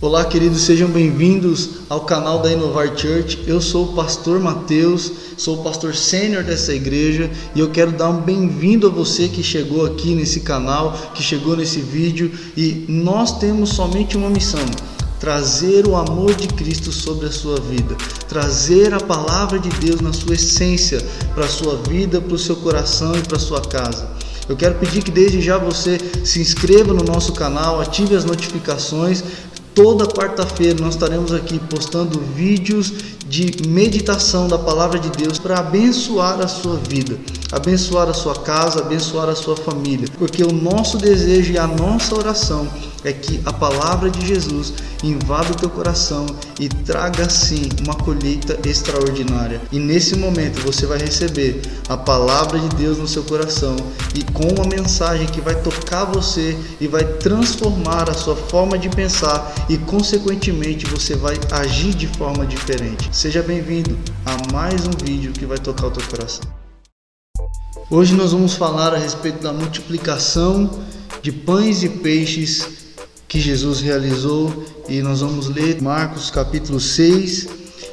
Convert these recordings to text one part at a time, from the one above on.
Olá, queridos, sejam bem-vindos ao canal da Inovar Church. Eu sou o pastor Mateus, sou o pastor sênior dessa igreja e eu quero dar um bem-vindo a você que chegou aqui nesse canal, que chegou nesse vídeo. E nós temos somente uma missão: trazer o amor de Cristo sobre a sua vida, trazer a palavra de Deus na sua essência para a sua vida, para o seu coração e para a sua casa. Eu quero pedir que desde já você se inscreva no nosso canal, ative as notificações. Toda quarta-feira nós estaremos aqui postando vídeos de meditação da palavra de Deus para abençoar a sua vida, abençoar a sua casa, abençoar a sua família. Porque o nosso desejo e a nossa oração é que a palavra de Jesus invada o teu coração e traga assim uma colheita extraordinária. E nesse momento você vai receber a palavra de Deus no seu coração e com uma mensagem que vai tocar você e vai transformar a sua forma de pensar e consequentemente você vai agir de forma diferente. Seja bem-vindo a mais um vídeo que vai tocar o teu coração. Hoje nós vamos falar a respeito da multiplicação de pães e peixes que Jesus realizou, e nós vamos ler Marcos capítulo 6,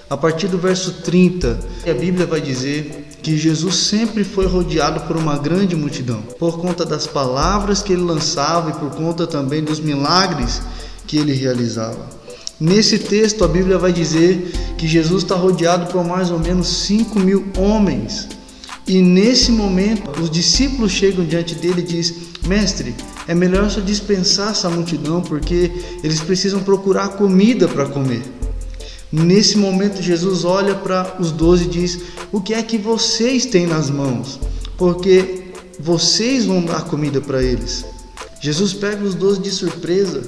a partir do verso 30. A Bíblia vai dizer que Jesus sempre foi rodeado por uma grande multidão, por conta das palavras que ele lançava e por conta também dos milagres que ele realizava. Nesse texto a Bíblia vai dizer que Jesus está rodeado por mais ou menos 5.000 homens. E nesse momento os discípulos chegam diante dele e dizem: mestre, é melhor só dispensar essa multidão porque eles precisam procurar comida para comer. Nesse momento Jesus olha para os 12 e diz: o que é que vocês têm nas mãos? Porque vocês vão dar comida para eles. Jesus pega os 12 de surpresa,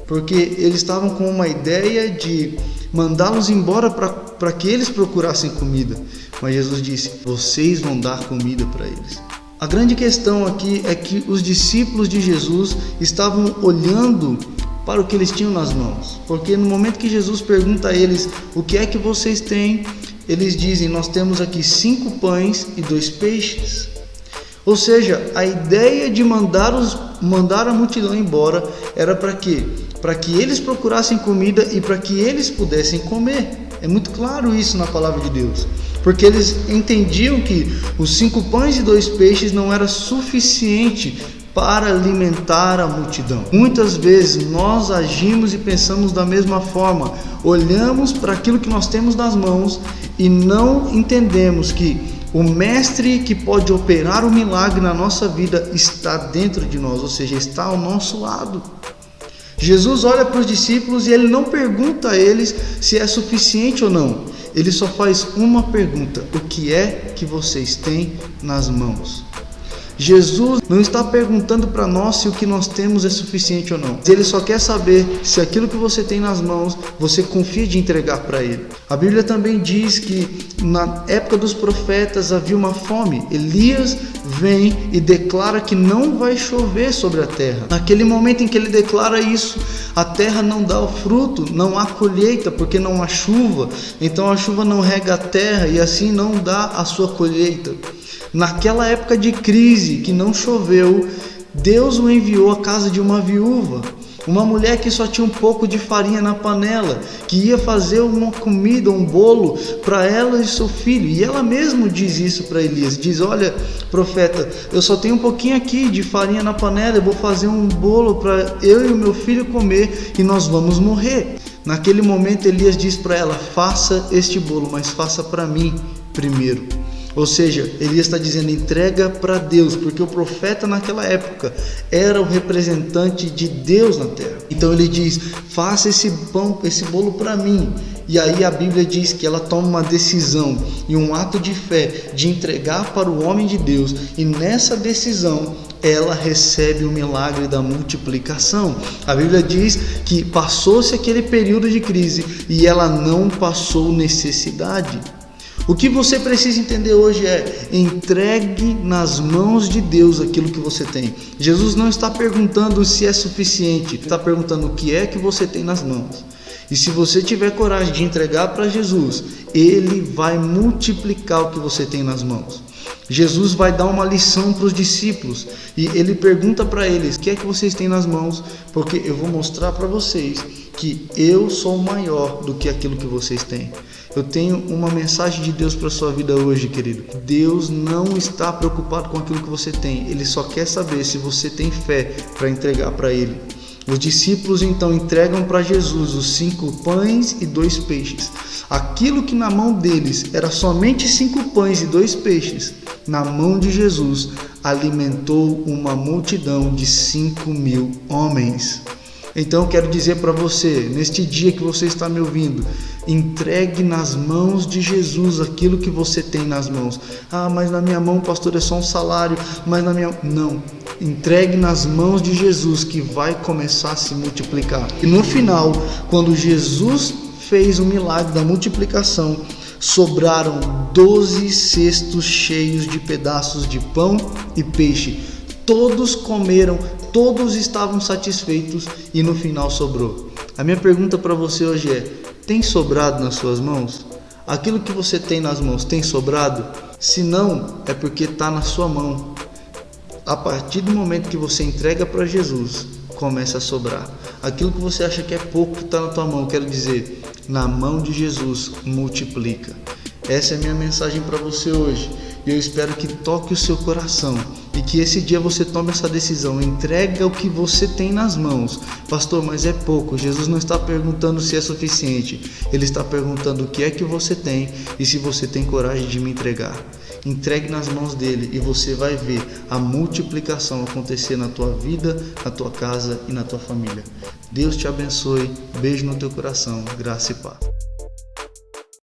porque eles estavam com uma ideia de mandá-los embora para que eles procurassem comida. Mas Jesus disse: vocês vão dar comida para eles. A grande questão aqui é que os discípulos de Jesus estavam olhando para o que eles tinham nas mãos. Porque no momento que Jesus pergunta a eles: o que é que vocês têm? Eles dizem: nós temos aqui 5 pães e 2 peixes. Ou seja, a ideia de mandar a multidão embora era para quê? Para que eles procurassem comida e para que eles pudessem comer. É muito claro isso na palavra de Deus, porque eles entendiam que os 5 pães e 2 peixes não era suficiente para alimentar a multidão. Muitas vezes nós agimos e pensamos da mesma forma, olhamos para aquilo que nós temos nas mãos e não entendemos que o mestre que pode operar o milagre na nossa vida está dentro de nós, ou seja, está ao nosso lado. Jesus olha para os discípulos e ele não pergunta a eles se é suficiente ou não. Ele só faz uma pergunta: o que é que vocês têm nas mãos? Jesus não está perguntando para nós se o que nós temos é suficiente ou não. Ele só quer saber se aquilo que você tem nas mãos, você confia de entregar para Ele. A Bíblia também diz que na época dos profetas havia uma fome. Elias vem e declara que não vai chover sobre a terra. Naquele momento em que ele declara isso, a terra não dá o fruto, não há colheita porque não há chuva. Então a chuva não rega a terra e assim não dá a sua colheita. Naquela época de crise que não choveu, Deus o enviou à casa de uma viúva, uma mulher que só tinha um pouco de farinha na panela, que ia fazer uma comida, um bolo para ela e seu filho. E ela mesma diz isso para Elias, diz: olha, profeta, eu só tenho um pouquinho aqui de farinha na panela, eu vou fazer um bolo para eu e o meu filho comer e nós vamos morrer. Naquele momento Elias diz para ela: faça este bolo, mas faça para mim primeiro. Ou seja, Elias está dizendo: entrega para Deus, porque o profeta naquela época era o representante de Deus na terra. Então ele diz: faça esse pão, esse bolo para mim. E aí a Bíblia diz que ela toma uma decisão e um ato de fé de entregar para o homem de Deus, e nessa decisão ela recebe o milagre da multiplicação. A Bíblia diz que passou-se aquele período de crise e ela não passou necessidade. O que você precisa entender hoje é: entregue nas mãos de Deus aquilo que você tem. Jesus não está perguntando se é suficiente, ele está perguntando o que é que você tem nas mãos. E se você tiver coragem de entregar para Jesus, Ele vai multiplicar o que você tem nas mãos. Jesus vai dar uma lição para os discípulos e ele pergunta para eles: o que é que vocês têm nas mãos? Porque eu vou mostrar para vocês que eu sou maior do que aquilo que vocês têm. Eu tenho uma mensagem de Deus para a sua vida hoje, querido. Deus não está preocupado com aquilo que você tem. Ele só quer saber se você tem fé para entregar para Ele. Os discípulos então entregam para Jesus os 5 pães e 2 peixes. Aquilo que na mão deles era somente 5 pães e 2 peixes, na mão de Jesus alimentou uma multidão de 5.000 homens. Então eu quero dizer para você, neste dia que você está me ouvindo, entregue nas mãos de Jesus aquilo que você tem nas mãos. Ah, mas na minha mão, pastor, é só um salário, mas na minha... Não, entregue nas mãos de Jesus que vai começar a se multiplicar. E no final, quando Jesus fez o milagre da multiplicação, sobraram 12 cestos cheios de pedaços de pão e peixe. Todos comeram, todos estavam satisfeitos e no final sobrou. A minha pergunta para você hoje é: tem sobrado nas suas mãos? Aquilo que você tem nas mãos tem sobrado? Se não, é porque está na sua mão. A partir do momento que você entrega para Jesus, começa a sobrar. Aquilo que você acha que é pouco que está na tua mão, quero dizer, na mão de Jesus multiplica. Essa é a minha mensagem para você hoje. E eu espero que toque o seu coração e que esse dia você tome essa decisão. Entrega o que você tem nas mãos. Pastor, mas é pouco. Jesus não está perguntando se é suficiente. Ele está perguntando o que é que você tem e se você tem coragem de me entregar. Entregue nas mãos dele e você vai ver a multiplicação acontecer na tua vida, na tua casa e na tua família. Deus te abençoe. Beijo no teu coração. Graça e paz.